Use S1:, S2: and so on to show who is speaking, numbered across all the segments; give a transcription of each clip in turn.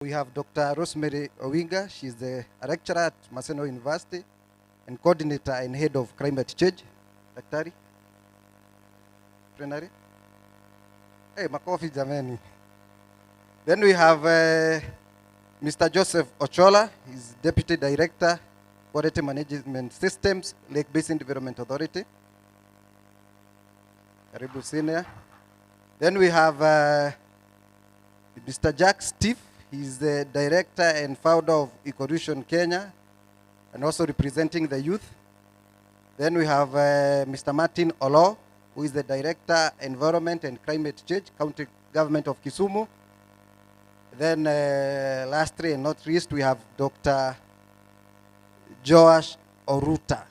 S1: We have Dr. Rosemary Owinga. She's the lecturer at Maseno University and coordinator and head of climate change. Daktari. Plenary. Hey, makofi jameni. Then we have Mr. Joseph Ochola. He's Deputy Director, Quality Management Systems, Lake Basin Development Authority. Karibu Senior. Then we have Mr. Jack Steve. He's the Director and Founder of Ecolution Kenya and also representing the youth. Then we have Mr. Martin Olo, who is the Director, Environment and Climate Change, County Government of Kisumu. Then lastly and not least, we have Dr. Joash Oruta,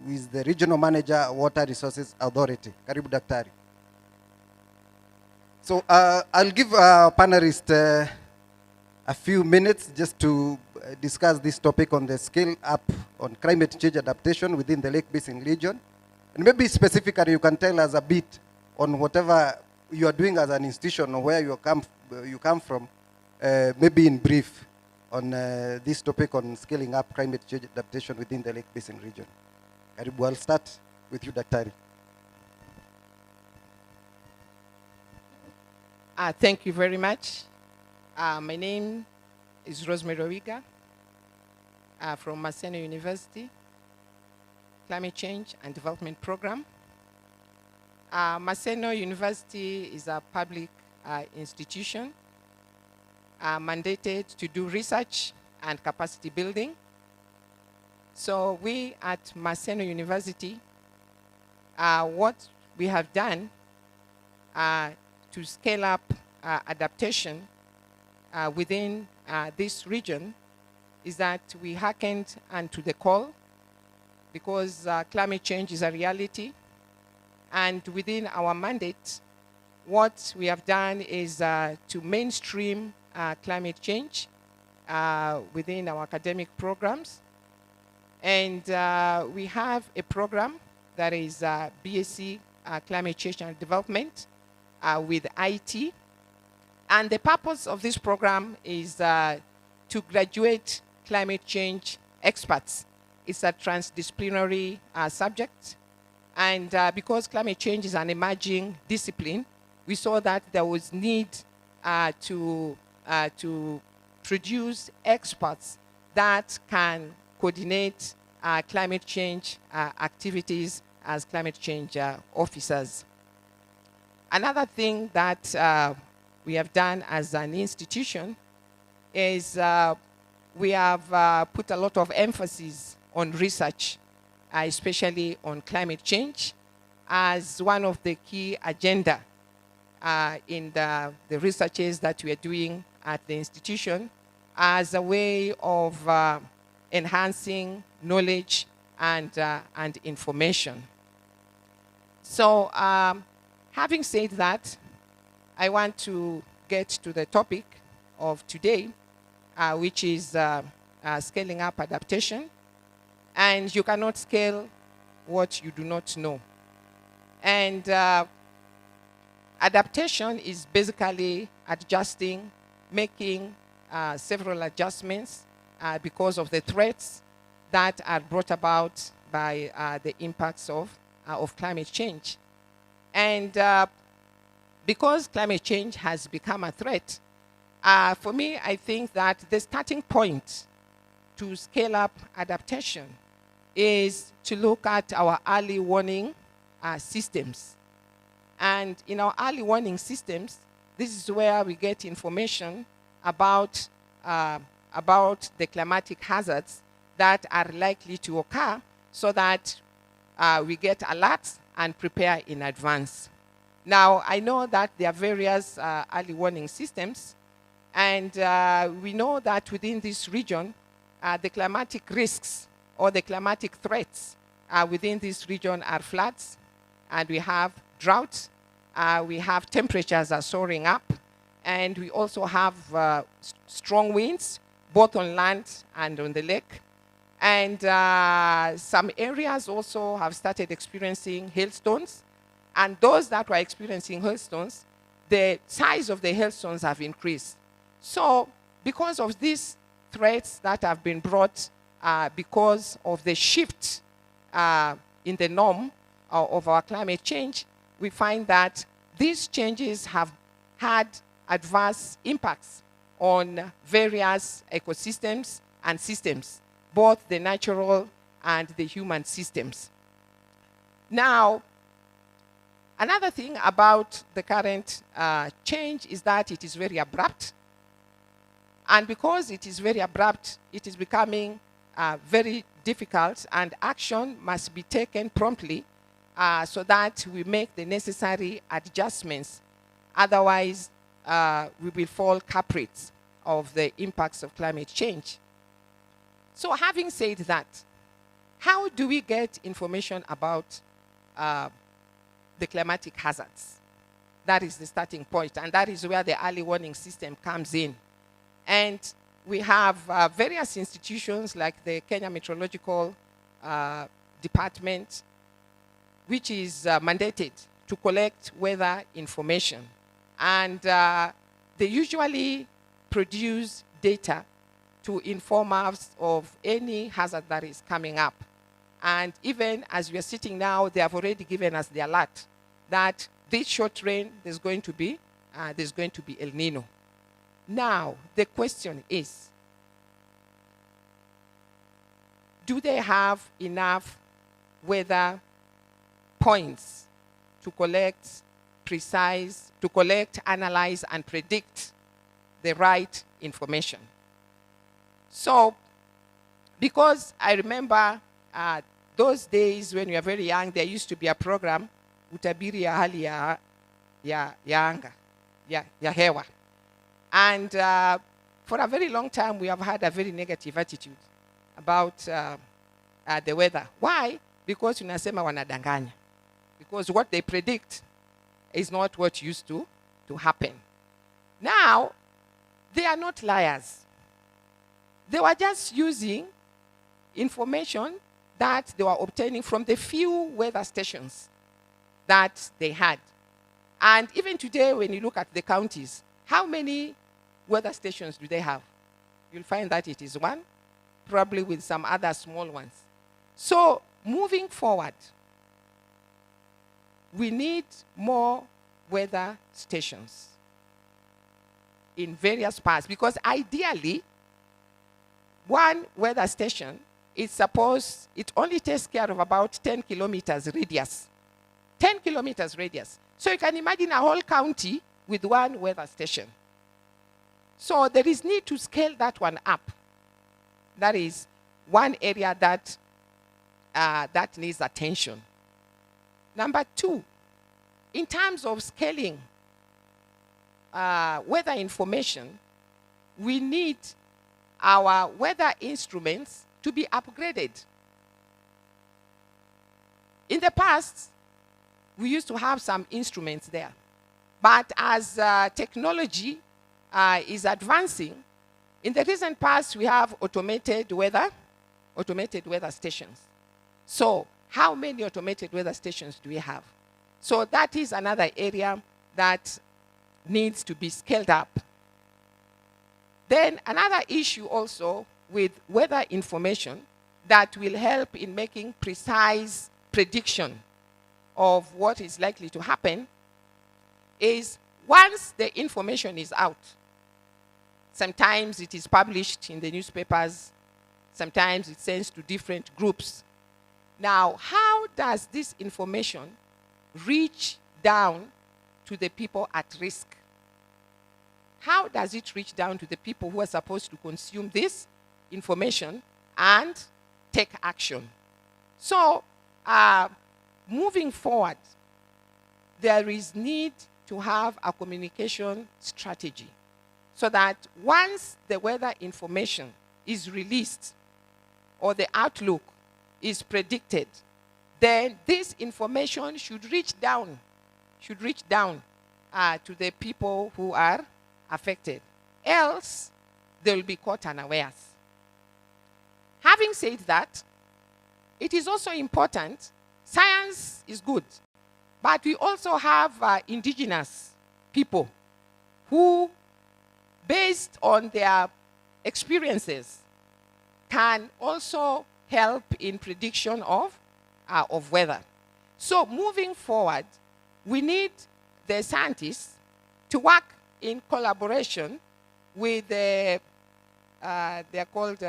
S1: who is the Regional Manager, Water Resources Authority. Karibu Daktari. So I'll give our panelists a few minutes just to discuss this topic on the scale up on climate change adaptation within the Lake Basin region. And maybe specifically you can tell us a bit on whatever you are doing as an institution or where you come from, maybe in brief on this topic on scaling up climate change adaptation within the Lake Basin region. Karibu, I'll start with you, Daktari.
S2: Thank you very much. My name is Rosemary Owinga from Maseno University, Climate Change and Development Program. Maseno University is a public institution mandated to do research and capacity building. So we at Maseno University, what we have done to scale up adaptation within this region is that we hearkened unto the call because climate change is a reality. And within our mandate, what we have done is to mainstream climate change within our academic programs. And we have a program that is BSc Climate Change and Development with IT. And the purpose of this program is to graduate climate change experts. It's a transdisciplinary subject. And because climate change is an emerging discipline, we saw that there was need to produce experts that can coordinate climate change activities as climate change officers. Another thing that we have done as an institution is we have put a lot of emphasis on research, especially on climate change, as one of the key agenda in the researches that we are doing at the institution as a way of enhancing knowledge and information. So having said that, I want to get to the topic of today, which is scaling up adaptation. And you cannot scale what you do not know. And adaptation is basically adjusting, making several adjustments because of the threats that are brought about by the impacts of climate change. And because climate change has become a threat, for me, I think that the starting point to scale up adaptation is to look at our early warning systems. And in our early warning systems, this is where we get information about the climatic hazards that are likely to occur so that we get alerts and prepare in advance. Now, I know that there are various early warning systems, and we know that within this region, the climatic risks or the climatic threats within this region are floods, and we have droughts, we have temperatures are soaring up, and we also have strong winds, both on land and on the lake. And some areas also have started experiencing hailstones. And those that were experiencing hailstones, the size of the hailstones have increased. So because of these threats that have been brought because of the shift in the norm of our climate change, we find that these changes have had adverse impacts on various ecosystems and systems, both the natural and the human systems. Now, another thing about the current change is that it is very abrupt. And because it is very abrupt, it is becoming very difficult, and action must be taken promptly so that we make the necessary adjustments. Otherwise, we will fall culprits of the impacts of climate change. So having said that, how do we get information about the climatic hazards? That is the starting point, and that is where the early warning system comes in. And we have various institutions like the Kenya Meteorological Department, which is mandated to collect weather information. And they usually produce data to inform us of any hazard that is coming up. And even as we are sitting now, they have already given us the alert that this short rain, there's going to be El Nino. Now, the question is, do they have enough weather points to collect, analyze, and predict the right information? So, because I remember those days when we were very young, there used to be a program, utabiri ya hali ya anga, ya hewa. And for a very long time, we have had a very negative attitude about the weather. Why? Because tunasema wanadanganya. Because what they predict is not what used to happen. Now, they are not liars. They were just using information that they were obtaining from the few weather stations that they had. And even today, when you look at the counties, how many weather stations do they have? You'll find that it is one, probably with some other small ones. So moving forward, we need more weather stations in various parts, because ideally, one weather station is supposed, it only takes care of about 10 kilometers radius. 10 kilometers radius. So you can imagine a whole county with one weather station. So there is need to scale that one up. That is one area that, that needs attention. Number two, in terms of scaling weather information, we need our weather instruments to be upgraded. In the past, we used to have some instruments there. But as technology is advancing, in the recent past, we have automated weather stations. So how many automated weather stations do we have? So that is another area that needs to be scaled up. Then another issue also with weather information that will help in making precise prediction of what is likely to happen is once the information is out, sometimes it is published in the newspapers, sometimes it sends to different groups. Now, how does this information reach down to the people at risk? How does it reach down to the people who are supposed to consume this information and take action? So, moving forward, there is need to have a communication strategy so that once the weather information is released or the outlook is predicted, then this information should reach down to the people who are affected. Else, they will be caught unawares. Having said that, it is also important, science is good, but we also have indigenous people who based on their experiences, can also help in prediction of weather. So moving forward, we need the scientists to work in collaboration with the, they're called,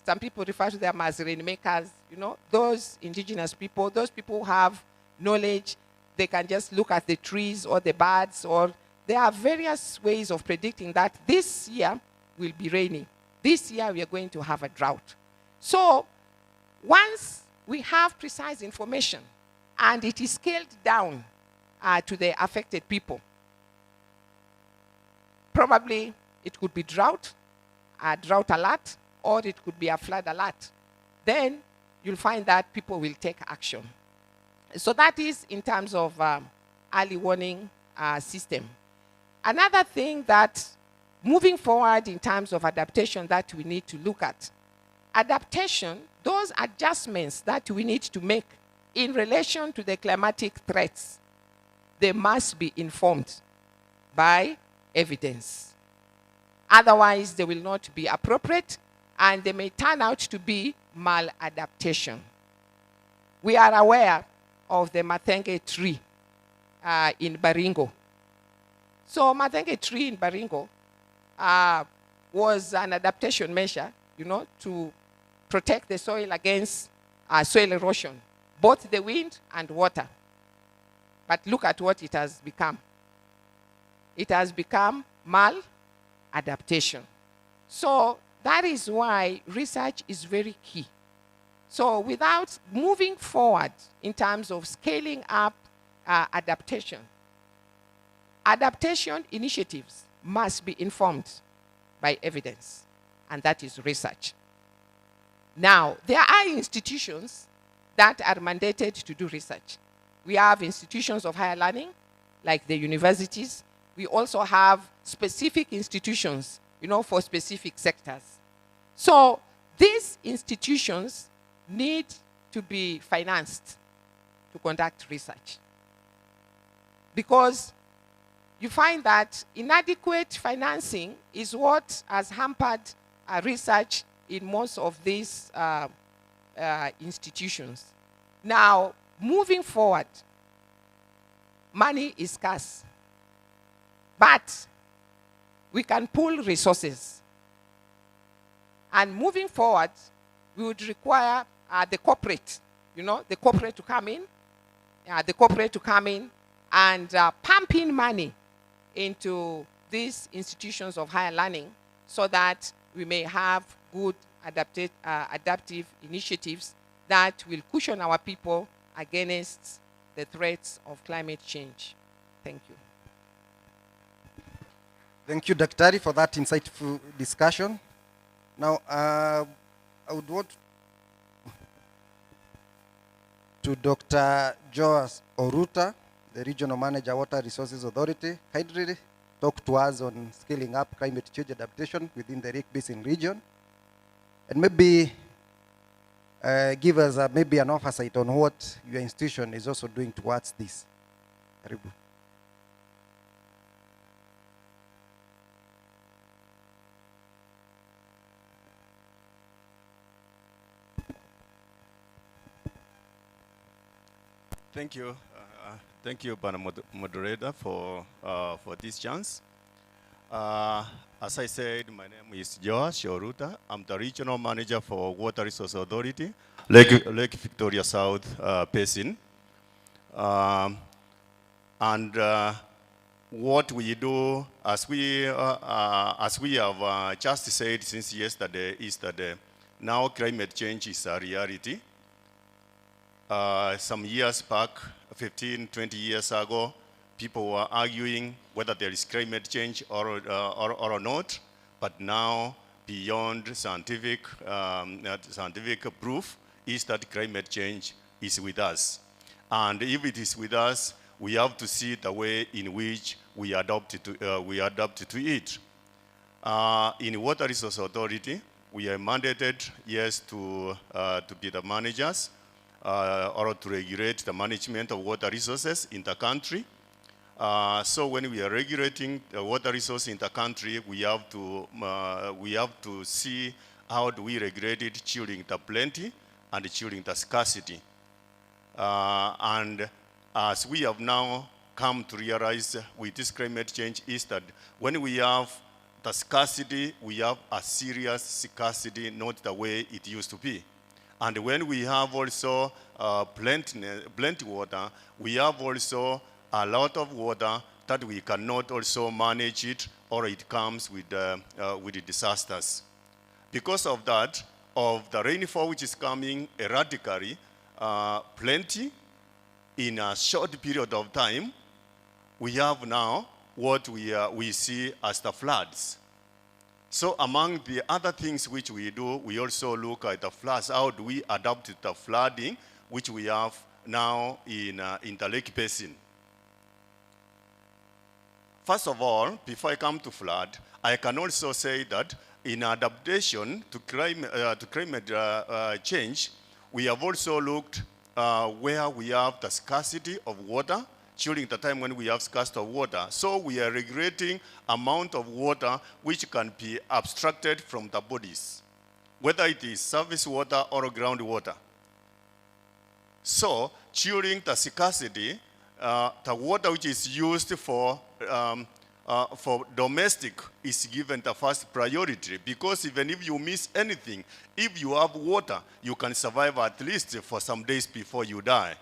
S2: some people refer to them as rainmakers, you know, those indigenous people, those people who have knowledge. They can just look at the trees or the birds, or there are various ways of predicting that this year will be rainy. This year we are going to have a drought. So once we have precise information and it is scaled down to the affected people, probably it could be drought, a drought alert, or it could be a flood alert. Then you'll find that people will take action. So that is in terms of early warning system. Another thing that moving forward in terms of adaptation that we need to look at, adaptation, those adjustments that we need to make in relation to the climatic threats, they must be informed by evidence. Otherwise, they will not be appropriate, and they may turn out to be maladaptation. We are aware of the Mathenge tree in Baringo. So Mathenge tree in Baringo was an adaptation measure, you know, to protect the soil against soil erosion, both the wind and water. But look at what it has become. It has become maladaptation. So that is why research is very key. So without moving forward in terms of scaling up adaptation initiatives must be informed by evidence, and that is research. Now, there are institutions that are mandated to do research. We have institutions of higher learning, like the universities. We also have specific institutions, you know, for specific sectors. So these institutions need to be financed to conduct research. Because you find that inadequate financing is what has hampered research in most of these institutions. Now, moving forward, money is scarce, but we can pool resources. And moving forward, we would require the corporate, you know, the corporate to come in, and pump in money into these institutions of higher learning so that we may have good adaptive initiatives that will cushion our people against the threats of climate change. Thank you.
S1: Thank you, Daktari, for that insightful discussion. Now, I would want to Dr. Joas Oruta, the Regional Manager, Water Resources Authority, kindly talk to us on scaling up climate change adaptation within the Basin region, and maybe give us maybe an oversight on what your institution is also doing towards this. Karibu.
S3: Thank you. Thank you, Moderator, for this chance. As I said, my name is Joas Oruta. I'm the Regional Manager for Water Resource Authority, Lake Victoria South Basin. And what we do, as we have just said since yesterday, is that now climate change is a reality. Some years back, 15, 20 years ago, people were arguing whether there is climate change or not. But now, beyond scientific proof, is that climate change is with us. And if it is with us, we have to see the way in which we adapt to it. In Water Resource Authority, we are mandated, yes, to be the managers or to regulate the management of water resources in the country. So when we are regulating the water resource in the country, we have to see how do we regulate it during the plenty and during the scarcity. And as we have now come to realize with this climate change is that when we have the scarcity, we have a serious scarcity, not the way it used to be. And when we have also plenty water, we have also a lot of water that we cannot also manage it, or it comes with the disasters. Because of that, of the rainfall which is coming erratically, plenty in a short period of time, we have now what we see as the floods. So among the other things which we do, we also look at the floods. How do we adapt to the flooding which we have now in the Lake Basin? First of all, before I come to flood, I can also say that in adaptation to climate change, we have also looked where we have the scarcity of water during the time when we have scarcity of water. So we are regulating amount of water which can be abstracted from the bodies, whether it is surface water or groundwater. So during the scarcity, the water which is used for domestic is given the first priority, because even if you miss anything, if you have water, you can survive at least for some days before you die.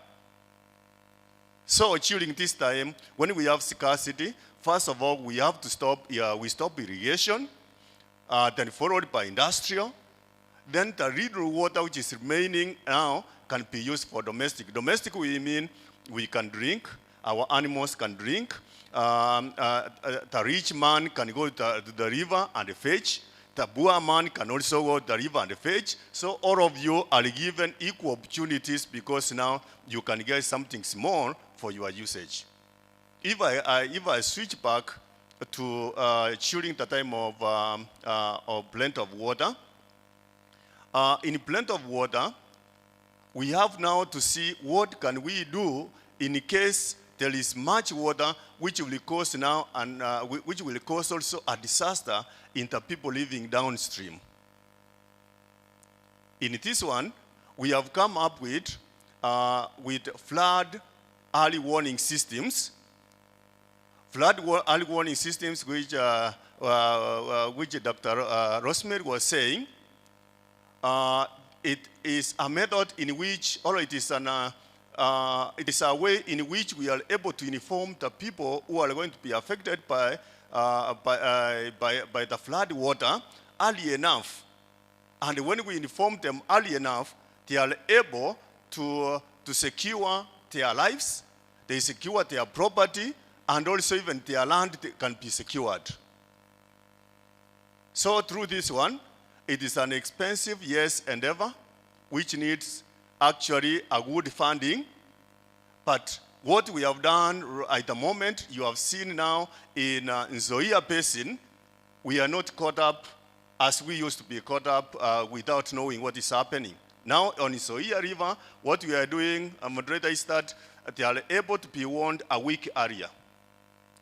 S3: So during this time, when we have scarcity, first of all, we have to stop irrigation, then followed by industrial. Then the little water which is remaining now can be used for domestic. Domestic, we mean we can drink, our animals can drink. The rich man can go to the river and fetch. The poor man can also go to the river and fetch. So all of you are given equal opportunities, because now you can get something small for your usage. If I switch back to during the time of plenty of water, in plenty of water, we have now to see what can we do in case there is much water which will cause now and which will cause also a disaster in the people living downstream. In this one, we have come up with flood early warning systems. Flood early warning systems, which Dr. Rosemary was saying, it is a method in which, or it is a way in which we are able to inform the people who are going to be affected by the flood water early enough. And when we inform them early enough, they are able to secure their lives, they secure their property, and also even their land can be secured. So through this one, it is an expensive, yes, endeavor, which needs actually a good funding. But what we have done at the moment, you have seen now in Nzoia Basin, we are not caught up as we used to be caught up without knowing what is happening. Now on Nzoia River, what we are doing, moderator, is that they are able to be warned a weak area.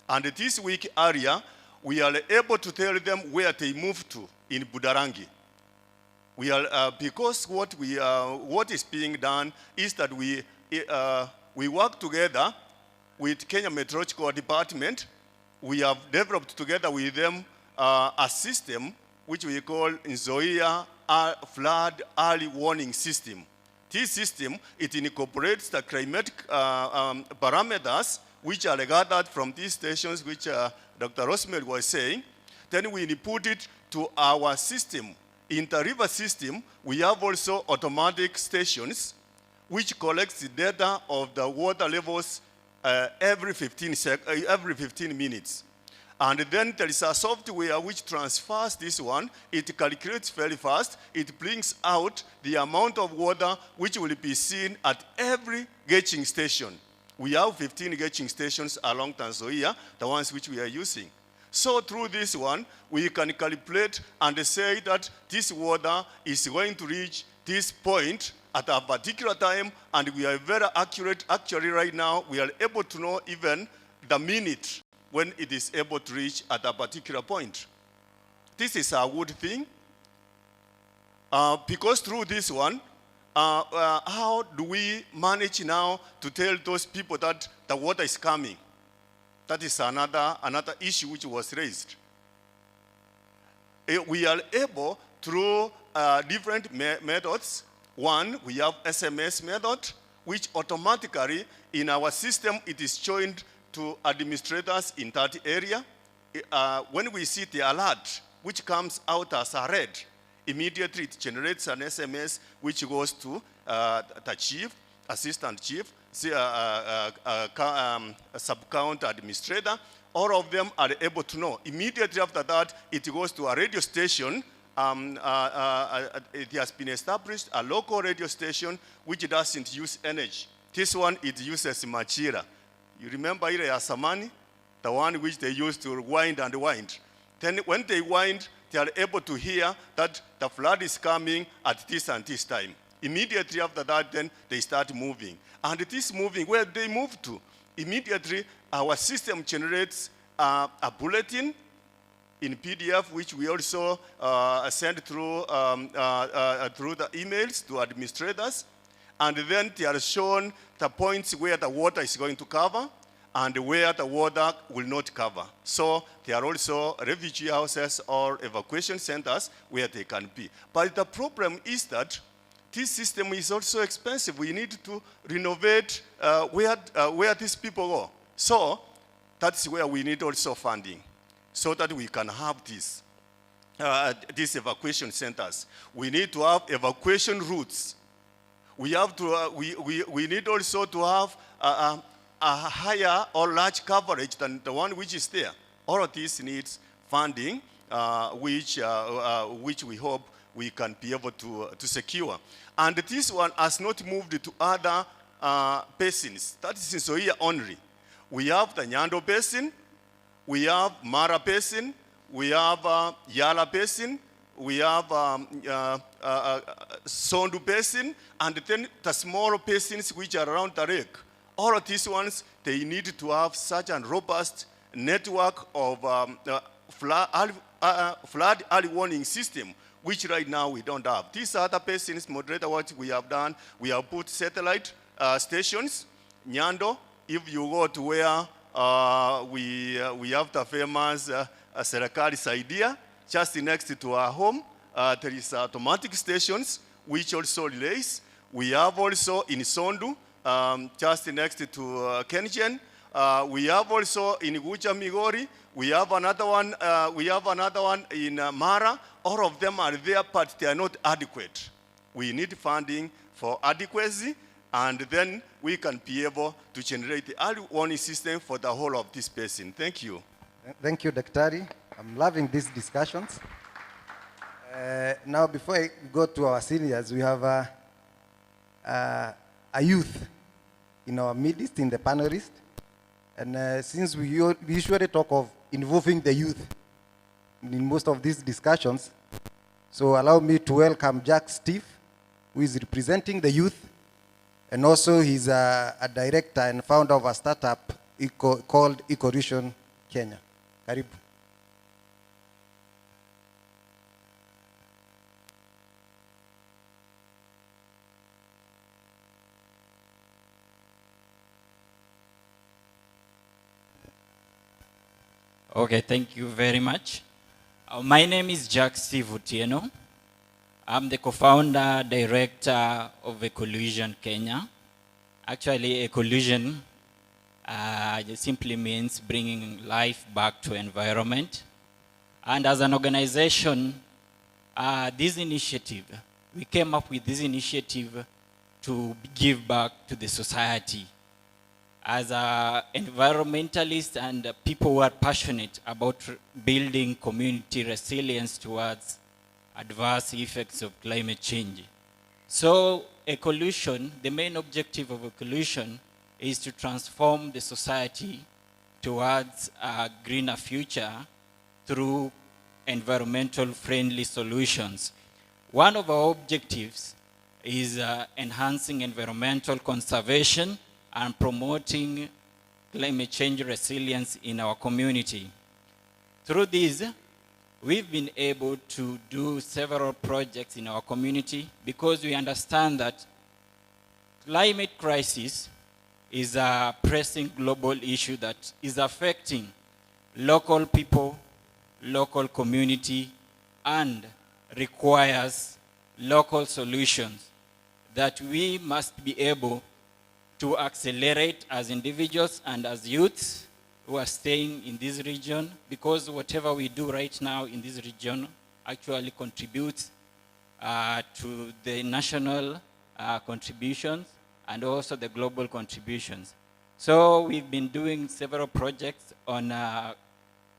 S3: And this weak area, we are able to tell them where they move to in Budarangi. We are, because what is being done is that we work together with Kenya Meteorological Department. We have developed together with them a system which we call Nzoia Flood Early Warning System. This system, it incorporates the climatic parameters which are gathered from these stations, which Dr. Rosemary was saying. Then we input it to our system. In the river system, we have also automatic stations which collects the data of the water levels every 15 minutes. And then there is a software which transfers this one. It calculates very fast. It brings out the amount of water which will be seen at every gauging station. We have 15 gauging stations along Tanzania, the ones which we are using. So through this one, we can calculate and say that this water is going to reach this point at a particular time, and we are very accurate. Actually, right now, we are able to know even the minute when it is able to reach at a particular point. This is a good thing. Because through this one, how do we manage now to tell those people that the water is coming? That is another issue which was raised. We are able through different methods. One, we have SMS method, which automatically in our system, it is joined to administrators in that area. When we see the alert, which comes out as a red, immediately it generates an SMS which goes to the chief, assistant chief, sub-count administrator. All of them are able to know. Immediately after that, it goes to a radio station. It has been established, a local radio station which doesn't use energy. This one, it uses machira. You remember Ile ya Samani? The one which they used to wind and wind. Then when they wind, they are able to hear that the flood is coming at this and this time. Immediately after that, then they start moving. And it is moving. Where they move to? Immediately, our system generates a bulletin in PDF, which we also send through the emails to administrators. And then they are shown the points where the water is going to cover and where the water will not cover. So there are also refugee houses or evacuation centers where they can be. But the problem is that this system is also expensive. We need to renovate where these people go. So that's where we need also funding so that we can have these evacuation centers. We need to have evacuation routes. We have to. We need also to have a higher or large coverage than the one which is there. All of this needs funding, which we hope we can be able to secure. And this one has not moved to other basins. That is in Soia only. We have the Nyando Basin, we have Mara Basin, we have Yala Basin, we have Sondu Basin, and then the small basins which are around the lake. All of these ones, they need to have such a robust network of flood early warning system, which right now we don't have. These other basins, moderator, what we have done, we have put satellite stations. Nyando, if you go to where we have the famous Serakali's idea, just next to our home, there is automatic stations, which also relays. We have also in Sondu, just next to Kenjen. We have also in Guja Migori. We have another one. In Mara. All of them are there, but they are not adequate. We need funding for adequacy, and then we can be able to generate the early warning system for the whole of this basin. Thank you.
S1: Thank you, Daktari. I'm loving these discussions. Now, before I go to our seniors, we have a youth in our midst, in the panelist. And since we usually talk of involving the youth in most of these discussions, so allow me to welcome Jack Steve, who is representing the youth, and also he's a director and founder of a startup called Ecovision Kenya. Karibu.
S4: Okay, thank you very much. My name is Jack Steve Utieno. I'm the co-founder, director of Ecovision Kenya. Actually, Ecovision simply means bringing life back to environment. And as an organization, we came up with this initiative to give back to the society. As environmentalists and people who are passionate about building community resilience towards adverse effects of climate change. So Ecovision, the main objective of Ecovision is to transform the society towards a greener future through environmental friendly solutions. One of our objectives is enhancing environmental conservation and promoting climate change resilience in our community. Through this, we've been able to do several projects in our community because we understand that climate crisis is a pressing global issue that is affecting local people, local community, and requires local solutions that we must be able to accelerate as individuals and as youths who are staying in this region, because whatever we do right now in this region actually contributes to the national contributions and also the global contributions. So we've been doing several projects on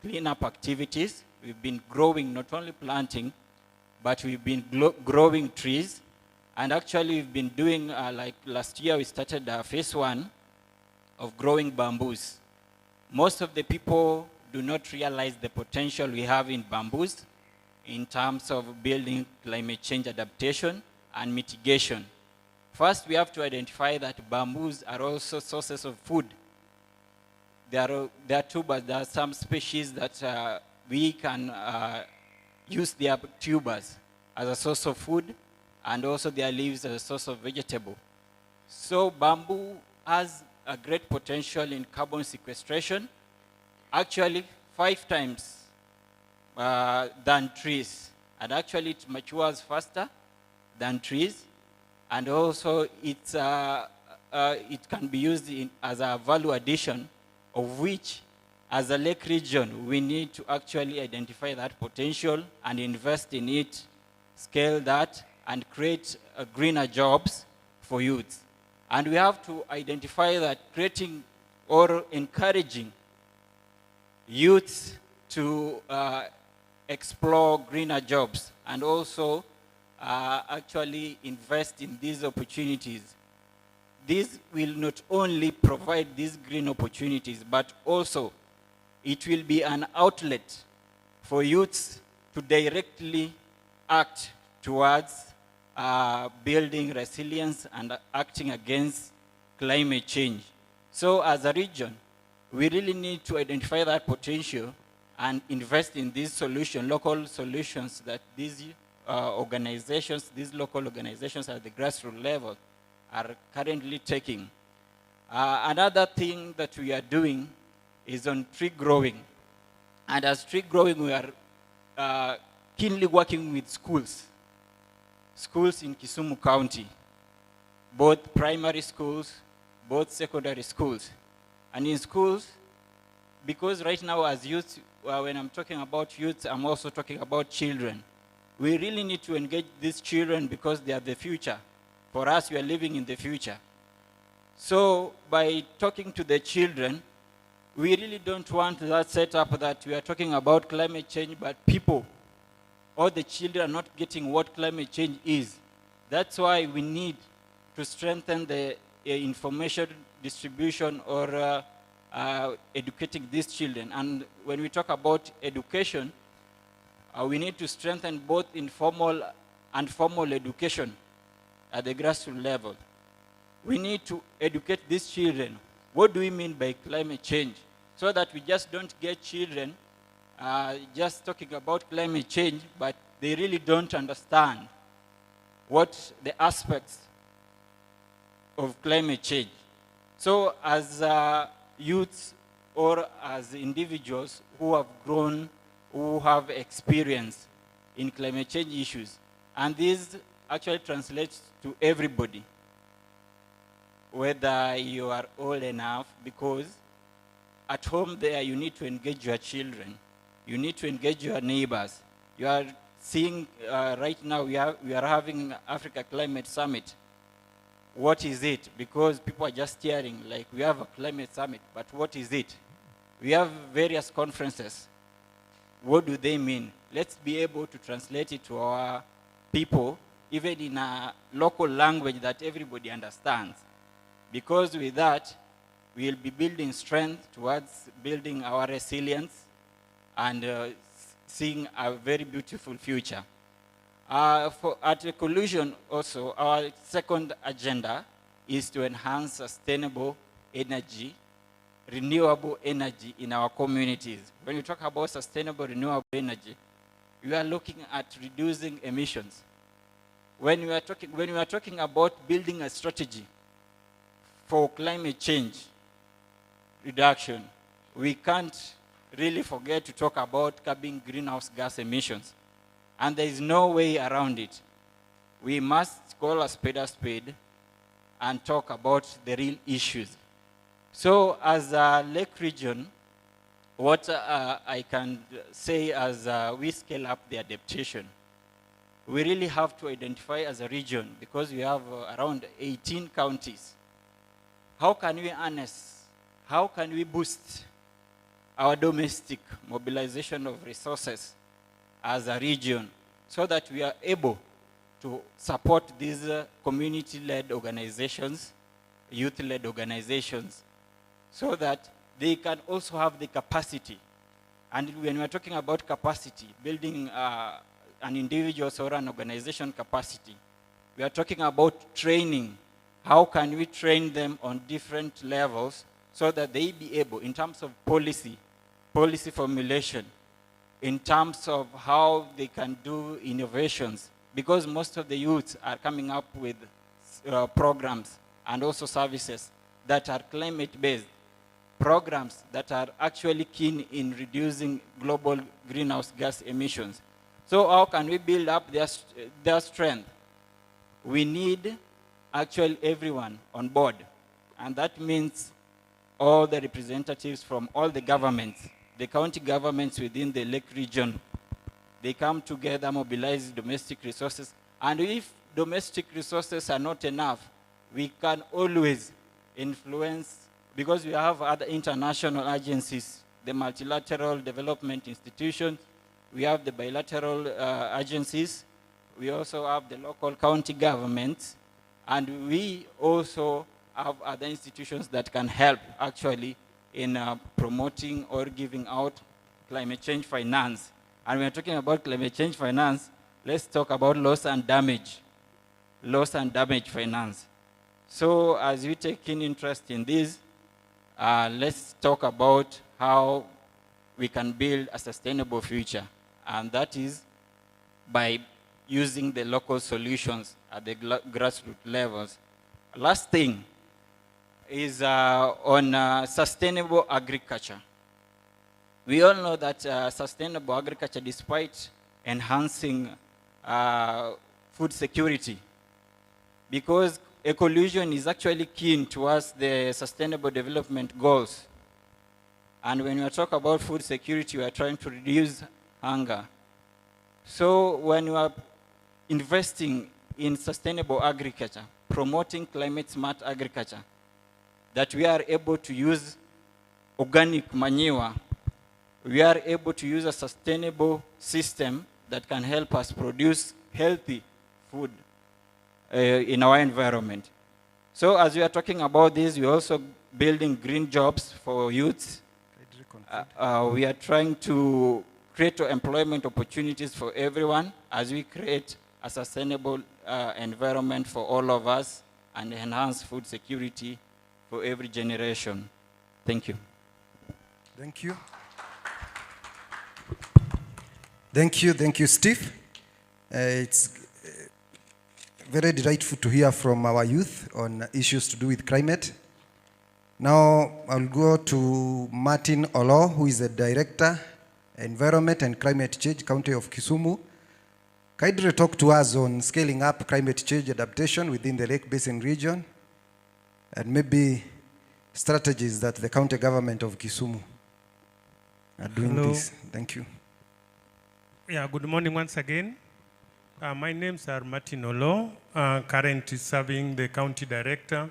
S4: cleanup activities. We've been growing, not only planting, but we've been growing trees. And actually we've been doing, like last year we started phase 1 of growing bamboos. Most of the people do not realize the potential we have in bamboos in terms of building climate change adaptation and mitigation. First, we have to identify that bamboos are also sources of food. There are tubers, there are some species that we can use their tubers as a source of food, and also their leaves as a source of vegetable. So bamboo has a great potential in carbon sequestration, actually 5 times than trees. And actually it matures faster than trees. And also it can be used as a value addition, of which as a lake region, we need to actually identify that potential and invest in it, scale that, and create greener jobs for youth. And we have to identify that creating or encouraging youth to explore greener jobs and also actually invest in these opportunities. This will not only provide these green opportunities, but also it will be an outlet for youths to directly act towards building resilience and acting against climate change. So as a region, we really need to identify that potential and invest in these solutions, local solutions that these organizations, these local organizations at the grassroots level are currently taking. Another thing that we are doing is on tree growing. And as tree growing, we are keenly working with schools in Kisumu County, both primary schools, both secondary schools. And in schools, because right now as youth, when I'm talking about youth, I'm also talking about children. We really need to engage these children because they are the future. For us, we are living in the future. So by talking to the children, we really don't want that setup that we are talking about climate change, but people, all the children are not getting what climate change is. That's why we need to strengthen the information distribution or educating these children. And when we talk about education, we need to strengthen both informal and formal education at the grassroots level. We need to educate these children. What do we mean by climate change? So that we just don't get children just talking about climate change, but they really don't understand what the aspects of climate change. So as youths or as individuals who have grown, who have experience in climate change issues, and this actually translates to everybody, whether you are old enough, because at home there you need to engage your children, you need to engage your neighbors. You are seeing right now we are having Africa Climate Summit. What is it? Because people are just hearing like we have a climate summit, but what is it? We have various conferences. What do they mean? Let's be able to translate it to our people, even in a local language that everybody understands. Because with that, we'll be building strength towards building our resilience and seeing a very beautiful future. At the conclusion also, our second agenda is to enhance sustainable energy renewable energy in our communities. When we talk about sustainable renewable energy, we are looking at reducing emissions. When we are talking about building a strategy for climate change reduction, we can't really forget to talk about curbing greenhouse gas emissions. And there is no way around it. We must call a spade and talk about the real issues. So as a lake region, what I can say as we scale up the adaptation, we really have to identify as a region, because we have around 18 counties. How can we harness, how can we boost our domestic mobilization of resources as a region so that we are able to support these community-led organizations, youth-led organizations, so that they can also have the capacity. And when we're talking about capacity, building an individual's or an organization capacity, we are talking about training. How can we train them on different levels so that they be able, in terms of policy formulation, in terms of how they can do innovations, because most of the youths are coming up with programs and also services that are climate-based, programs that are actually keen in reducing global greenhouse gas emissions. So how can we build up their strength? We need actually everyone on board, and that means all the representatives from all the governments, the county governments within the lake region. They come together, mobilize domestic resources, and if domestic resources are not enough, we can always influence, because we have other international agencies, the multilateral development institutions, we have the bilateral agencies, we also have the local county governments, and we also have other institutions that can help actually in promoting or giving out climate change finance. And when we're talking about climate change finance, let's talk about loss and damage finance. So as we take keen interest in this, let's talk about how we can build a sustainable future. And that is by using the local solutions at the grassroots levels. Last thing is on sustainable agriculture. We all know that sustainable agriculture, despite enhancing food security, because ecolution is actually keen towards the sustainable development goals. And when we talk about food security, we are trying to reduce hunger. So when you are investing in sustainable agriculture, promoting climate-smart agriculture, that we are able to use organic manure, we are able to use a sustainable system that can help us produce healthy food in our environment. So as we are talking about this, we're also building green jobs for youths. We are trying to create employment opportunities for everyone as we create a sustainable environment for all of us and enhance food security for every generation. Thank you.
S1: Thank you. Thank you, Steve. It's very delightful to hear from our youth on issues to do with climate. Now I'll go to Martin Olo, who is the Director, Environment and Climate Change, County of Kisumu. Kindly talk to us on scaling up climate change adaptation within the Lake Basin region, and maybe strategies that the county government of Kisumu are doing.
S5: Hello.
S1: This. Thank you.
S5: Yeah, good morning once again. My name is Martin Olo, currently serving the County Director,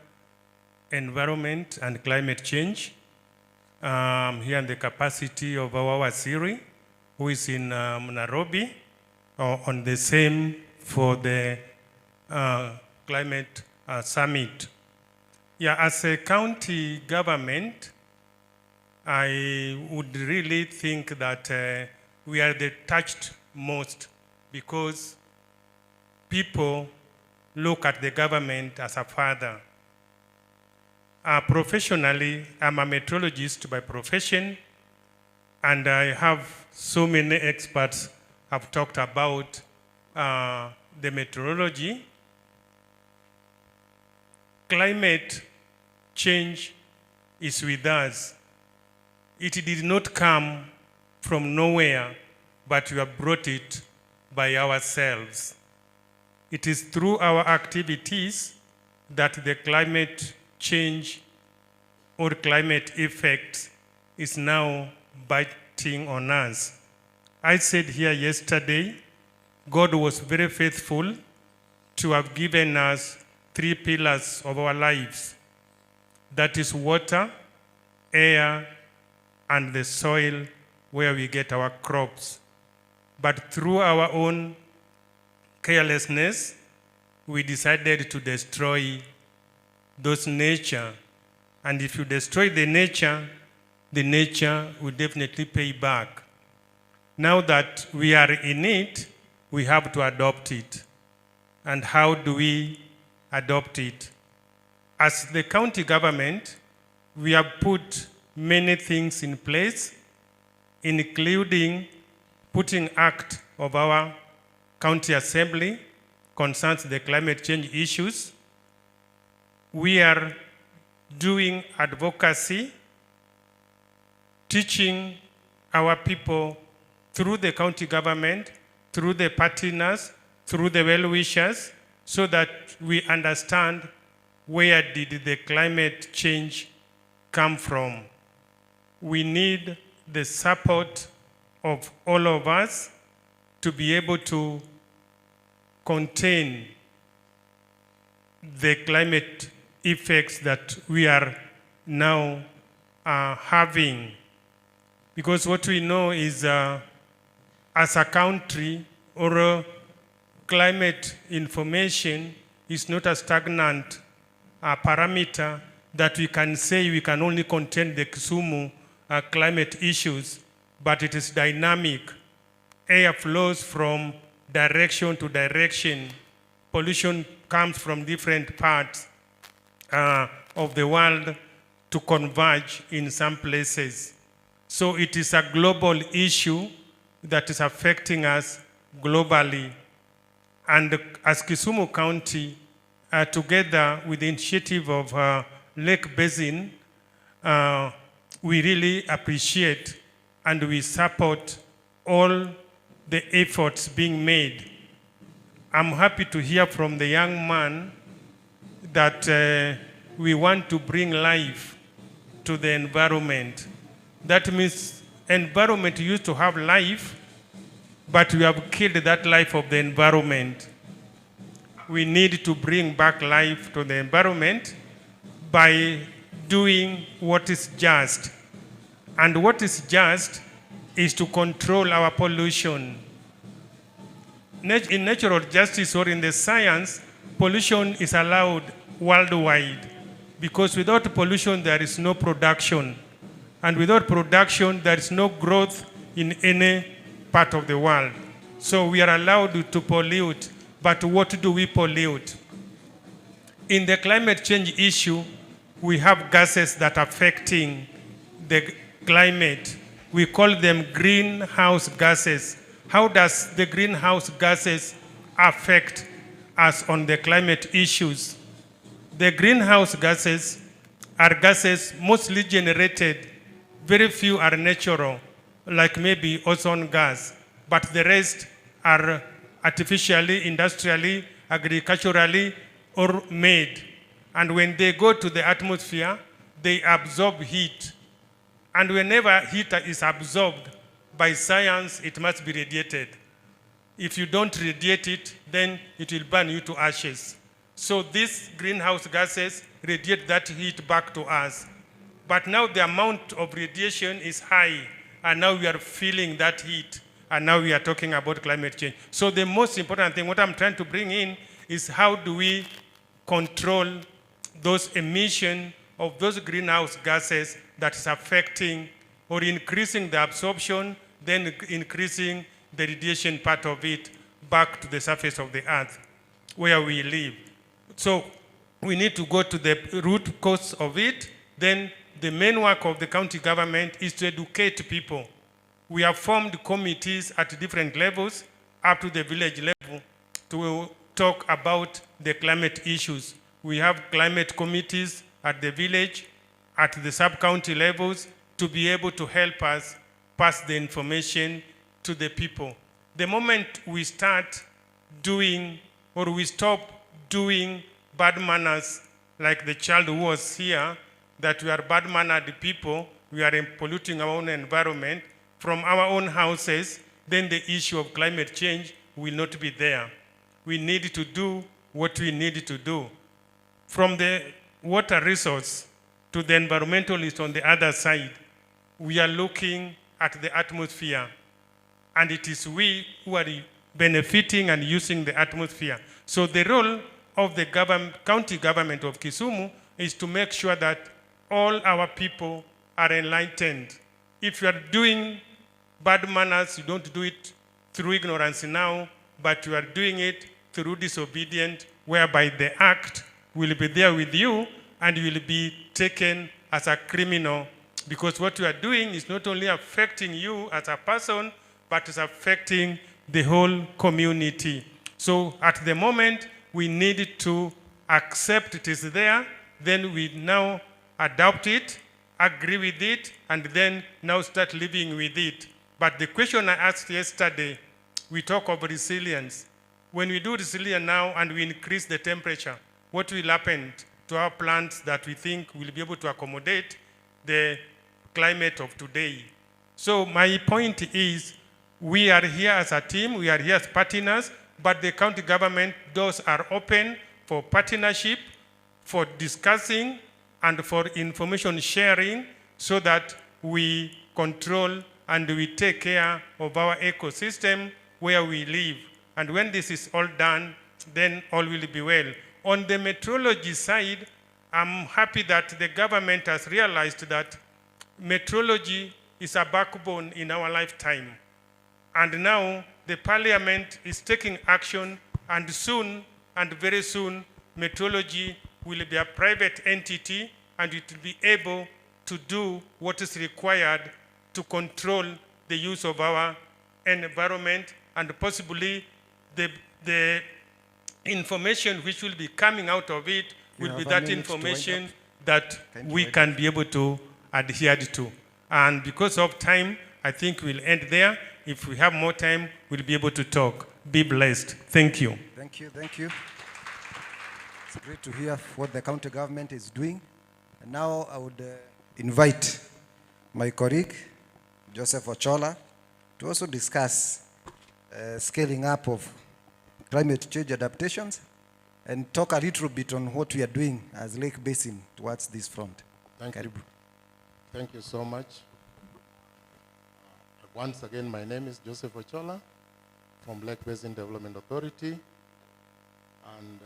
S5: Environment and Climate Change. Here in the capacity of our Wasiri, who is in Nairobi, on the same for the climate summit. Yeah, as a county government, I would really think that we are the touched most, because people look at the government as a father. Professionally, I'm a meteorologist by profession, and I have so many experts have talked about the meteorology. Climate change is with us. It did not come from nowhere, but we have brought it by ourselves. It is through our activities that the climate change or climate effect is now biting on us. I said here yesterday, God was very faithful to have given us 3 pillars of our lives. That is water, air, and the soil where we get our crops. But through our own carelessness, we decided to destroy those nature. And if you destroy the nature will definitely pay back. Now that we are in it, we have to adopt it. And how do we adopt it? As the county government, we have put many things in place, including putting act of our county assembly concerns the climate change issues. We are doing advocacy, teaching our people through the county government, through the partners, through the well-wishers, so that we understand where did the climate change come from. We need the support of all of us to be able to contain the climate effects that we are now having. Because what we know is as a country, or climate information is not a stagnant parameter that we can say we can only contain the Kisumu climate issues, but it is dynamic. Air flows from direction to direction. Pollution comes from different parts of the world to converge in some places. So it is a global issue that is affecting us globally. And as Kisumu County, together with the initiative of Lake Basin, we really appreciate and we support all the efforts being made. I'm happy to hear from the young man that we want to bring life to the environment. That means environment used to have life, but we have killed that life of the environment. We need to bring back life to the environment by doing what is just. And what is just is to control our pollution. In natural justice or in the science, pollution is allowed worldwide, because without pollution there is no production. And without production there is no growth in any part of the world. So we are allowed to pollute, but what do we pollute? In the climate change issue, we have gases that are affecting the climate. We call them greenhouse gases. How does the greenhouse gases affect us on the climate issues? The greenhouse gases are gases mostly generated, very few are natural, like maybe ozone gas, but the rest are artificially, industrially, agriculturally, or made. And when they go to the atmosphere, they absorb heat. And whenever heat is absorbed, by science, it must be radiated. If you don't radiate it, then it will burn you to ashes. So these greenhouse gases radiate that heat back to us. But now the amount of radiation is high, and now we are feeling that heat, and now we are talking about climate change. So the most important thing, what I'm trying to bring in, is how do we control those emissions of those greenhouse gases that is affecting or increasing the absorption, then increasing the radiation part of it back to the surface of the earth where we live. So we need to go to the root cause of it. Then the main work of the county government is to educate people. We have formed committees at different levels, up to the village level, to talk about the climate issues. We have climate committees at the village, at the sub-county levels, to be able to help us pass the information to the people. The moment we start doing, or we stop doing bad manners, like the child who was here, that we are bad-mannered people, we are polluting our own environment from our own houses, then the issue of climate change will not be there. We need to do what we need to do. From the water resource to the environmentalist on the other side, we are looking at the atmosphere, and it is we who are benefiting and using the atmosphere. So the role of the county government of Kisumu is to make sure that all our people are enlightened. If you are doing bad manners, you don't do it through ignorance now, but you are doing it through disobedience, whereby the act will be there with you and you will be taken as a criminal, because what you are doing is not only affecting you as a person, but it's affecting the whole community. So at the moment, we need to accept it is there, then we now adopt it, agree with it, and then now start living with it. But the question I asked yesterday, we talk of resilience. When we do resilience now and we increase the temperature, what will happen to our plants that we think will be able to accommodate the climate of today? So my point is, we are here as a team, we are here as partners, but the county government doors are open for partnership, for discussing, and for information sharing, so that we control and we take care of our ecosystem where we live. And when this is all done, then all will be well. On the meteorology side, I'm happy that the government has realized that meteorology is a backbone in our lifetime. And now the parliament is taking action, and soon, and very soon, meteorology will be a private entity, and it will be able to do what is required to control the use of our environment, and possibly the information which will be coming out of it will be that information that we can be able to adhere to. And because of time, I think we'll end there. If we have more time, we'll be able to talk. Be blessed. Thank you.
S1: Thank you, thank you. It's great to hear what the county government is doing. And now I would invite my colleague, Joseph Ochola, to also discuss scaling up of climate change adaptations and talk a little bit on what we are doing as Lake Basin towards this front.
S6: Thank you. Thank you so much. Once again, my name is Joseph Ochola from Lake Basin Development Authority. And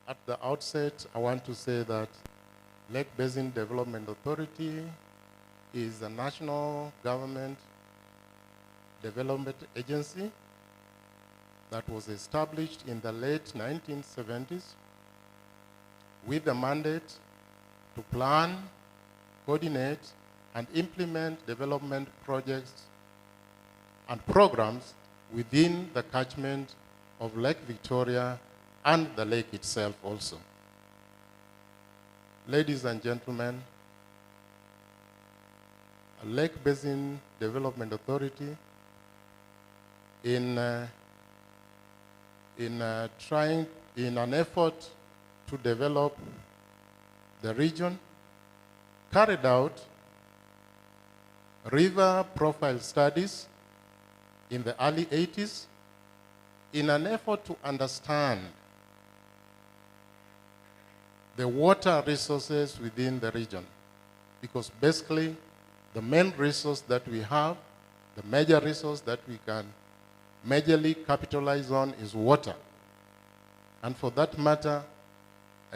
S6: at the outset, I want to say that Lake Basin Development Authority is a national government development agency that was established in the late 1970s with the mandate to plan, coordinate, and implement development projects and programs within the catchment of Lake Victoria and the lake itself also. Ladies and gentlemen, Lake Basin Development Authority, in an effort to develop the region, carried out river profile studies in the early 80s in an effort to understand the water resources within the region. Because basically, the main resource that we have, the major resource that we can majorly capitalize on is water. And for that matter,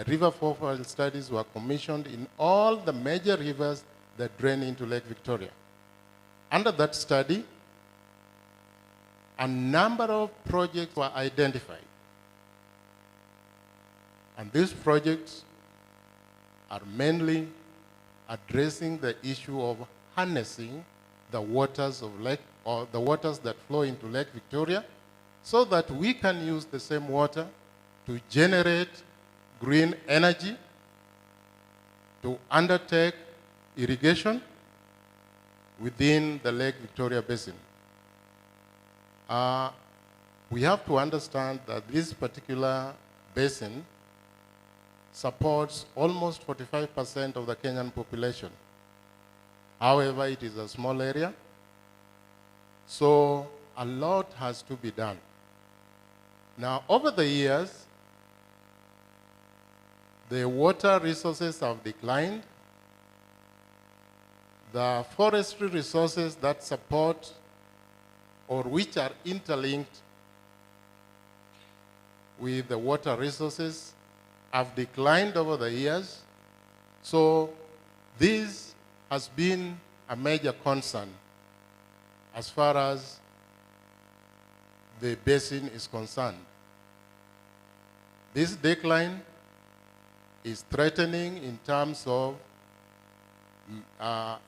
S6: river profile studies were commissioned in all the major rivers that drain into Lake Victoria. Under that study, a number of projects were identified. And these projects are mainly addressing the issue of harnessing the waters of lake, or the waters that flow into Lake Victoria, so that we can use the same water to generate green energy, to undertake irrigation within the Lake Victoria Basin. We have to understand that this particular basin supports almost 45% of the Kenyan population. However, it is a small area, so a lot has to be done. Now, over the years, the water resources have declined. The forestry resources that support or which are interlinked with the water resources have declined over the years. So this has been a major concern as far as the basin is concerned. This decline is threatening in terms of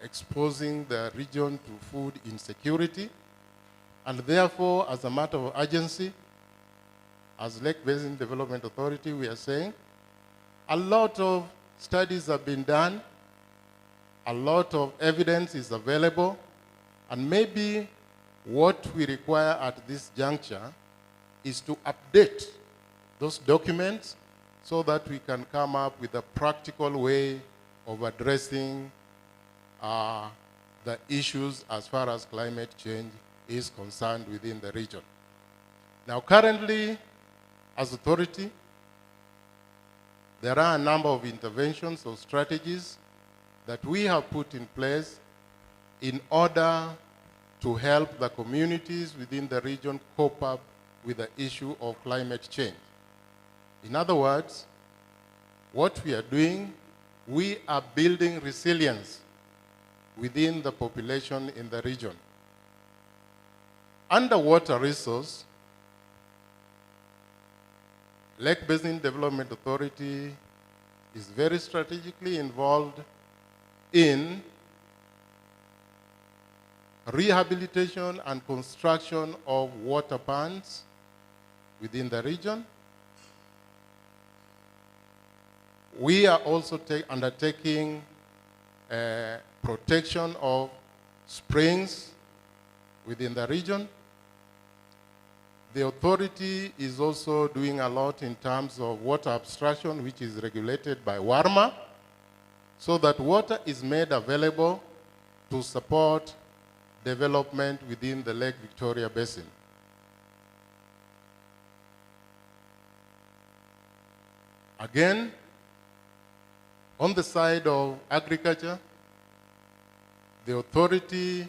S6: exposing the region to food insecurity, and therefore, as a matter of urgency, as Lake Basin Development Authority, we are saying a lot of studies have been done, a lot of evidence is available, and maybe what we require at this juncture is to update those documents so that we can come up with a practical way of addressing the issues as far as climate change is concerned within the region. Now, currently, as authority, there are a number of interventions or strategies that we have put in place in order to help the communities within the region cope up with the issue of climate change. In other words, what we are doing, we are building resilience within the population in the region. Underwater resource, Lake Basin Development Authority is very strategically involved in rehabilitation and construction of water ponds within the region. We are also undertaking protection of springs within the region. The authority is also doing a lot in terms of water abstraction, which is regulated by WARMA, so that water is made available to support development within the Lake Victoria Basin. Again, on the side of agriculture, the authority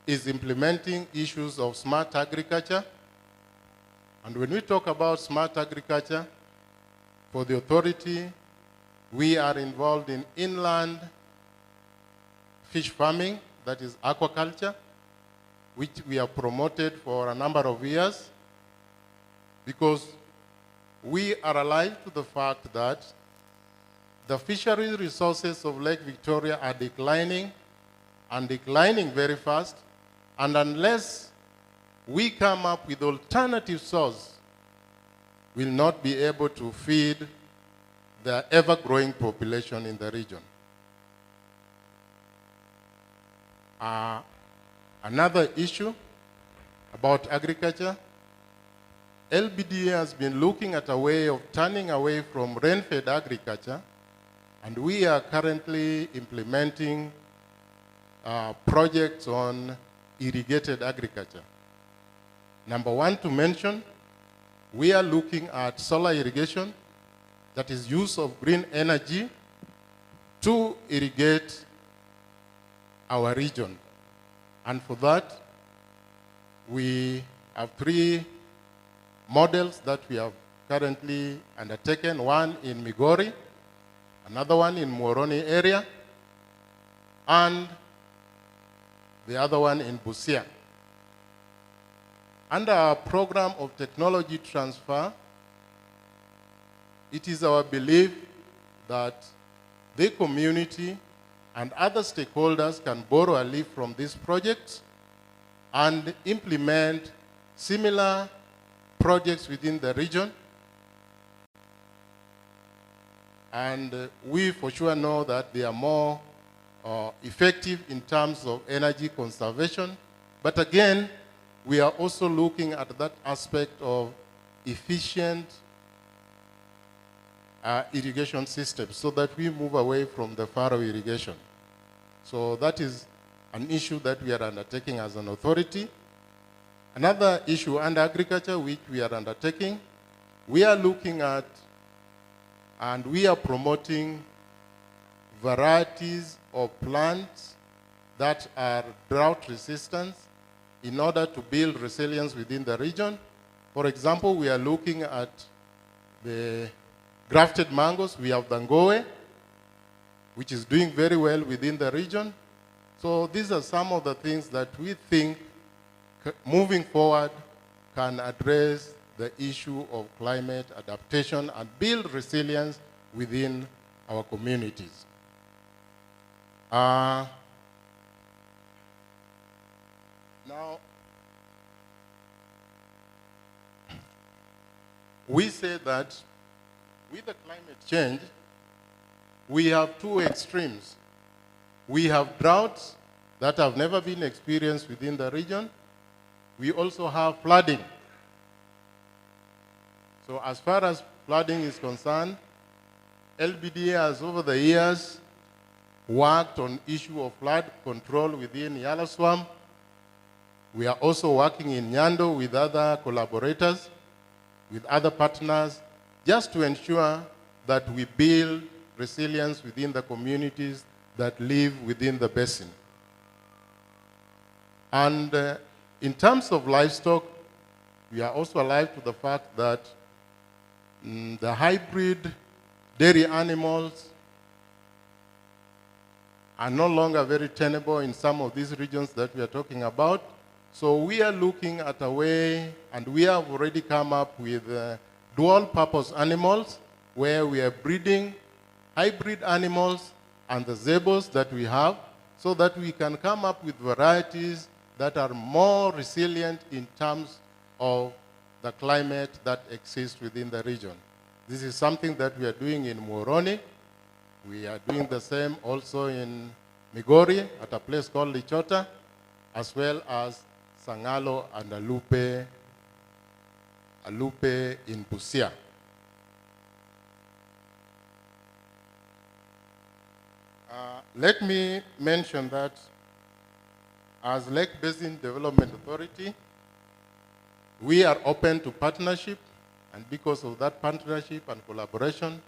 S6: is implementing issues of smart agriculture. And when we talk about smart agriculture, for the authority, we are involved in inland fish farming, that is aquaculture, which we have promoted for a number of years, because we are alive to the fact that the fishery resources of Lake Victoria are declining, and declining very fast. And unless we come up with alternative source, we'll not be able to feed the ever-growing population in the region. Another issue about agriculture, LBDA has been looking at a way of turning away from rain-fed agriculture, and we are currently implementing projects on irrigated agriculture. Number one to mention, we are looking at solar irrigation, that is use of green energy to irrigate our region. And for that, we have 3 models that we have currently undertaken, one in Migori, another one in Muhoroni area, and the other one in Busia. Under our program of technology transfer, it is our belief that the community and other stakeholders can borrow a leaf from this project and implement similar projects within the region. And we for sure know that they are more effective in terms of energy conservation. But again, we are also looking at that aspect of efficient irrigation systems so that we move away from the furrow irrigation. So that is an issue that we are undertaking as an authority. Another issue under agriculture which we are undertaking, we are looking at and we are promoting varieties of plants that are drought resistant in order to build resilience within the region. For example, we are looking at the grafted mangoes. We have Dangoe, which is doing very well within the region. So these are some of the things that we think moving forward can address the issue of climate adaptation and build resilience within our communities. Now, we say that with the climate change, we have two extremes. We have droughts that have never been experienced within the region. We also have flooding. So as far as flooding is concerned, LBDA has over the years worked on issue of flood control within Yalaswam. We are also working in Nyando with other collaborators, with other partners, just to ensure that we build resilience within the communities that live within the basin. And in terms of livestock, we are also alive to the fact that the hybrid dairy animals are no longer very tenable in some of these regions that we are talking about. So we are looking at a way, and we have already come up with dual-purpose animals, where we are breeding hybrid animals and the zebos that we have, so that we can come up with varieties that are more resilient in terms of the climate that exists within the region. This is something that we are doing in Muhoroni. We are doing the same also in Migori at a place called Lichota, as well as Sangalo and Alupe in Busia. Let me mention that as Lake Basin Development Authority, we are open to partnership, and because of that partnership and collaboration,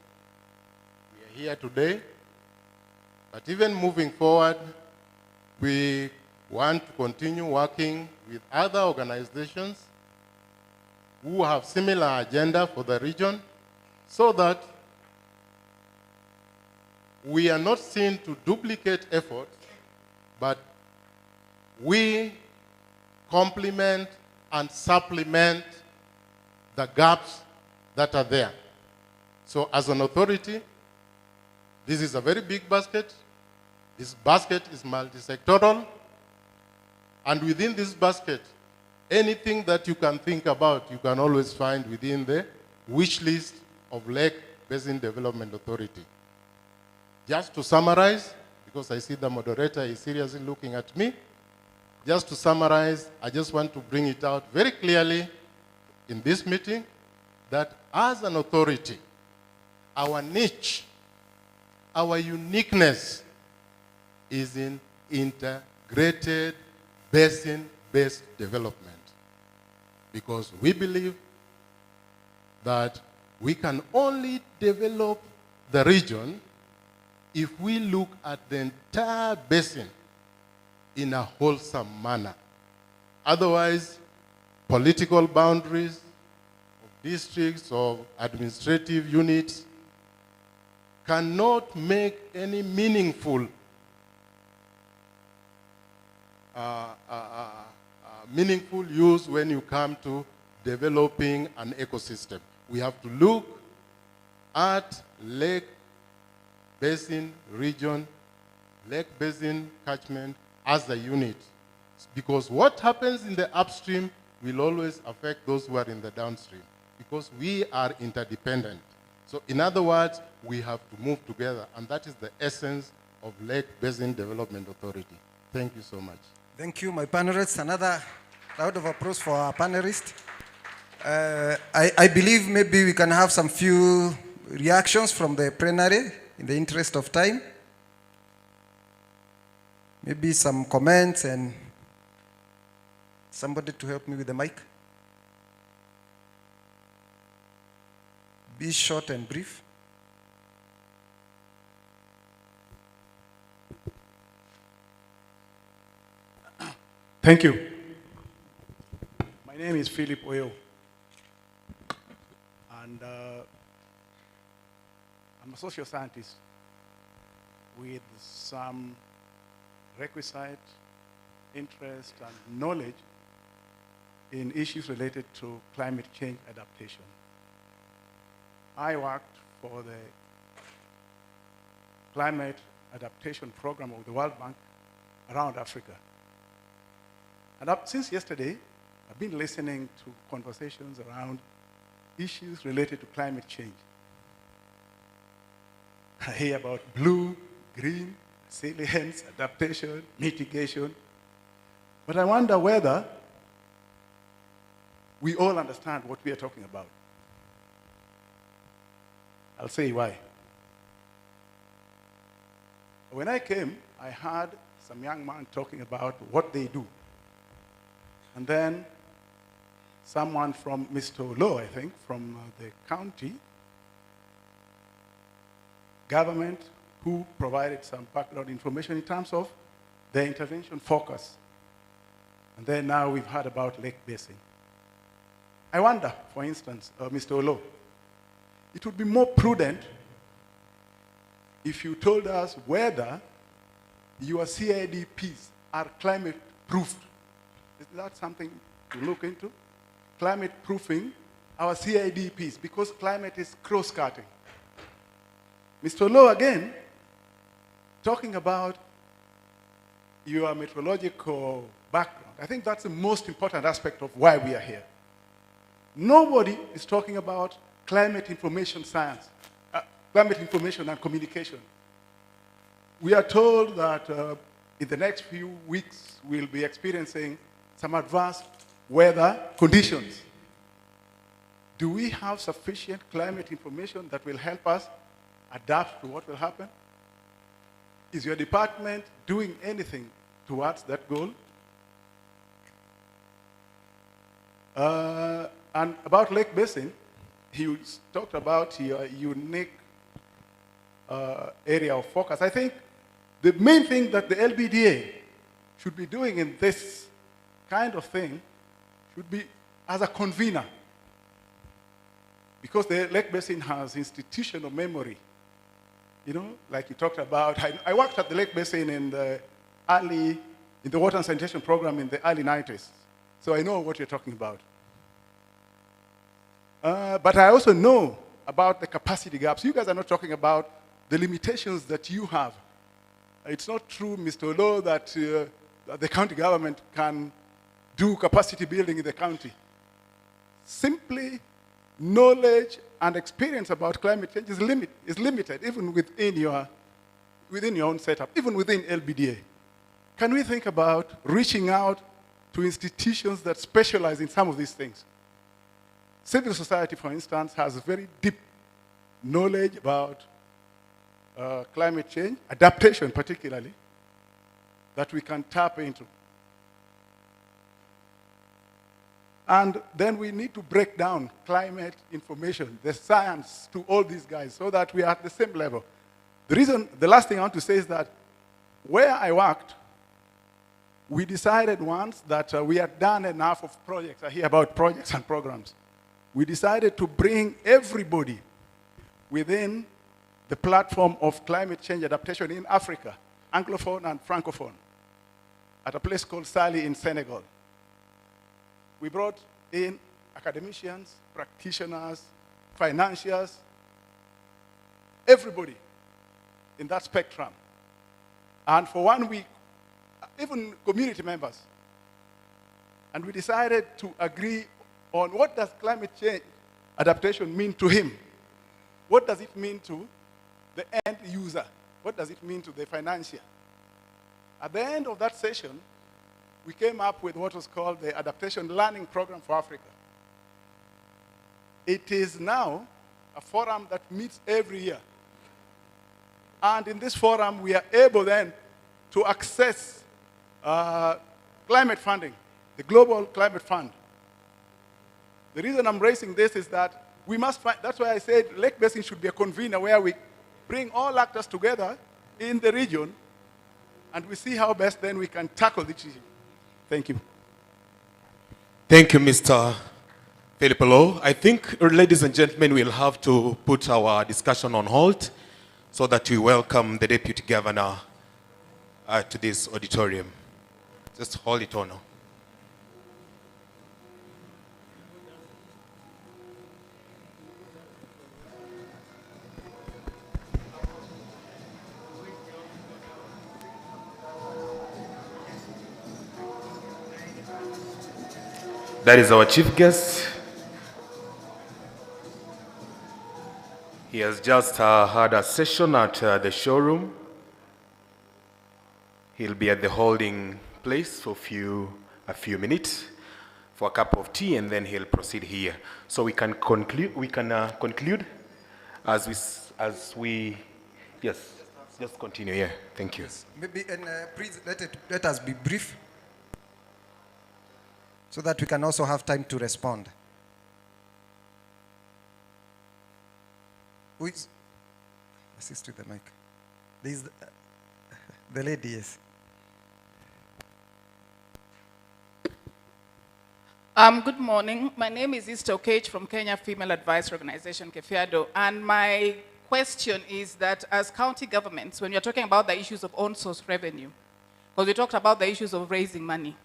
S6: we are here today. But even moving forward, we want to continue working with other organizations who have similar agenda for the region, so that we are not seen to duplicate efforts, but we complement and supplement the gaps that are there. So as an authority, this is a very big basket. This basket is multi-sectoral. And within this basket, anything that you can think about, you can always find within the wish list of Lake Basin Development Authority. Just to summarize, because I see the moderator is seriously looking at me, just to summarize, I just want to bring it out very clearly in this meeting that as an authority, our niche, our uniqueness is in integrated basin-based development. Because we believe that we can only develop the region if we look at the entire basin in a wholesome manner. Otherwise, political boundaries of districts, of administrative units cannot make any meaningful use when you come to developing an ecosystem. We have to look at Lake basin, region, Lake Basin catchment as a unit. Because what happens in the upstream will always affect those who are in the downstream, because we are interdependent. So in other words, we have to move together, and that is the essence of Lake Basin Development Authority. Thank you so much.
S1: Thank you, my panelists. Another round of applause for our panelists. I believe maybe we can have some few reactions from the plenary in the interest of time. Maybe some comments and somebody to help me with the mic. Be short and brief.
S7: Thank you. My name is Philip Oyo, and I'm a social scientist with some requisite interest and knowledge in issues related to climate change adaptation. I worked for the climate adaptation program of the World Bank around Africa. And since yesterday, I've been listening to conversations around issues related to climate change. I hear about blue, green, resilience, adaptation, mitigation. But I wonder whether we all understand what we are talking about. I'll say why. When I came, I heard some young man talking about what they do. And then someone from Mr. Low, I think, from the county government, who provided some background information in terms of their intervention focus. And then now we've heard about Lake Basin. I wonder, for instance, Mr. Olo, it would be more prudent if you told us whether your CIDPs are climate-proofed. Is that something to look into? Climate-proofing our CIDPs, because climate is cross-cutting. Mr. Low, again, talking about your meteorological background. I think that's the most important aspect of why we are here. Nobody is talking about climate information science, climate information and communication. We are told that in the next few weeks, we'll be experiencing some adverse weather conditions. Do we have sufficient climate information that will help us adapt to what will happen? Is your department doing anything towards that goal? And about Lake Basin, he talked about your unique area of focus. I think the main thing that the LBDA should be doing in this kind of thing should be as a convener. Because the Lake Basin has institutional memory. You know, like you talked about, I worked at the Lake Basin in the water and sanitation program in the early 90s. So I know what you're talking about. But I also know about the capacity gaps. You guys are not talking about the limitations that you have. It's not true, Mr. Olo, that the county government can do capacity building in the county. Simply, knowledge and experience about climate change is limited, even within your own setup, even within LBDA. Can we think about reaching out to institutions that specialize in some of these things? Civil society, for instance, has very deep knowledge about climate change, adaptation particularly, that we can tap into. And then we need to break down climate information, the science, to all these guys so that we are at the same level. The last thing I want to say is that where I worked, we decided once that we had done enough of projects. I hear about projects and programs. We decided to bring everybody within the platform of climate change adaptation in Africa, Anglophone and Francophone, at a place called Sali in Senegal. We brought in academicians, practitioners, financiers, everybody. in that spectrum. And for 1 week, even community members, and we decided to agree on what does climate change adaptation mean to him? What does it mean to the end user? What does it mean to the financier? At the end of that session, we came up with what was called the Adaptation Learning Program for Africa. It is now a forum that meets every year. And in this forum, we are able then to access climate funding, the Global Climate Fund. The reason I'm raising this is that we must find, that's why I said Lake Basin should be a convener where we bring all actors together in the region and we see how best then we can tackle this issue. Thank you.
S8: Thank you, Mr. Philip. I think, ladies and gentlemen, we'll have to put our discussion on hold so that we welcome the Deputy Governor to this auditorium. Just hold it on now. That is our chief guest. He has just had a session at the showroom. He'll be at the holding place for a few minutes for a cup of tea, and then he'll proceed here. So we can conclude. We can conclude as we. Yes, just continue. Yeah, thank you.
S1: Maybe please let us be brief, so that we can also have time to respond. Who is? Assist with the mic. There is the lady, yes.
S9: Good morning. My name is Easter Okech from Kenya Female Advice Organization, Kefiado. And my question is that as county governments, when you're talking about the issues of on-source revenue, because we talked about the issues of raising money.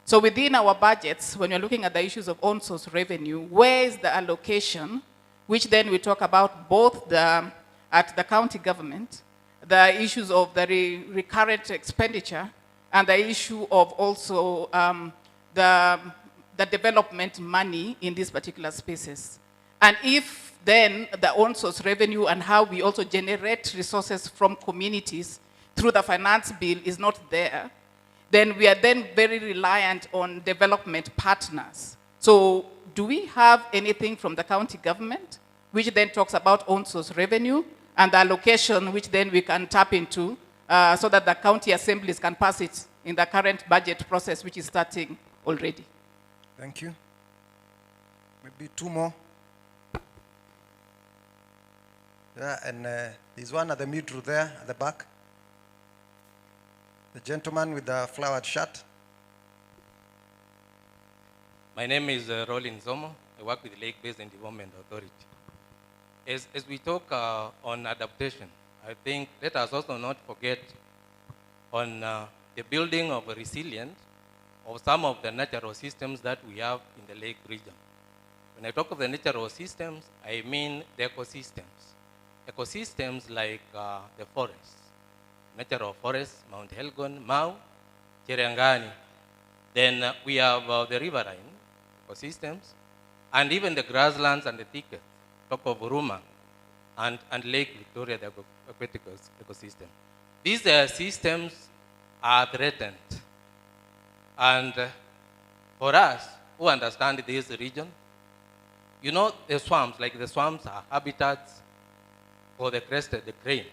S9: So within our budgets, when you're looking at the issues of on-source revenue, where is the allocation, which then we talk about both at the county government, the issues of the recurrent expenditure, and the issue of also the development money in these particular spaces. And if then the on-source revenue and how we also generate resources from communities through the finance bill is not there, then we are then very reliant on development partners. So do we have anything from the county government which then talks about on-source revenue and the allocation which then we can tap into so that the county assemblies can pass it in the current budget process which is starting already?
S1: Thank you. Maybe two more. Yeah, and there's one at the middle there, at the back. The gentleman with the flowered shirt.
S10: My name is Rollin Zomo. I work with Lake Basin Development Authority. As we talk on adaptation, I think let us also not forget on the building of a resilience of some of the natural systems that we have in the lake region. When I talk of the natural systems, I mean the ecosystems. Ecosystems like the forests, natural forests, Mount Elgon, Mau, Cherangani. Then we have the riverine ecosystems, and even the grasslands and the thickets, talk of Uruma, and Lake Victoria, the aquatic ecosystem. These systems are threatened. And for us who understand this region, you know the swamps, like the swamps are habitats for the crested crane.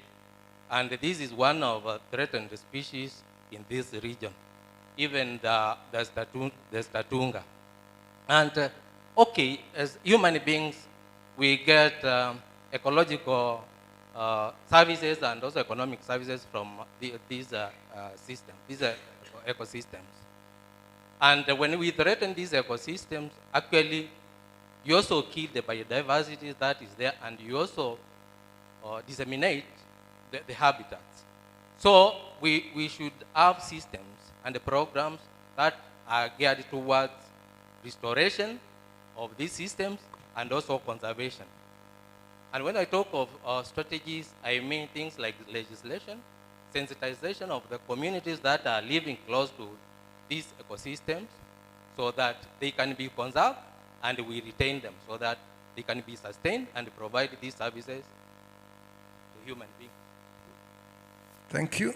S10: And this is one of threatened species in this region, even the Statunga. And okay, as human beings, we get ecological services and also economic services from these systems, these ecosystems. And when we threaten these ecosystems, actually, you also kill the biodiversity that is there, and you also disseminate the habitats. So we should have systems and the programs that are geared towards restoration of these systems and also conservation. And when I talk of strategies, I mean things like legislation, sensitization of the communities that are living close to these ecosystems so that they can be conserved and we retain them so that they can be sustained and provide these services to human beings.
S1: Thank you.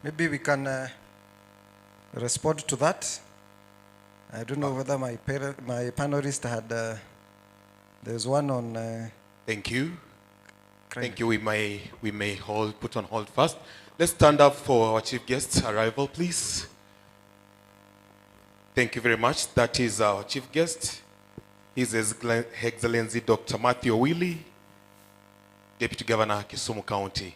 S1: Maybe we can respond to that. I don't know whether my panelist had, there's one on...
S8: Thank you.
S1: climate.
S8: Thank you. We may put on hold first. Let's stand up for our chief guest's arrival, please. Thank you very much. That is our chief guest. His Excellency Dr. Matthew Owili, Deputy Governor, Kisumu County.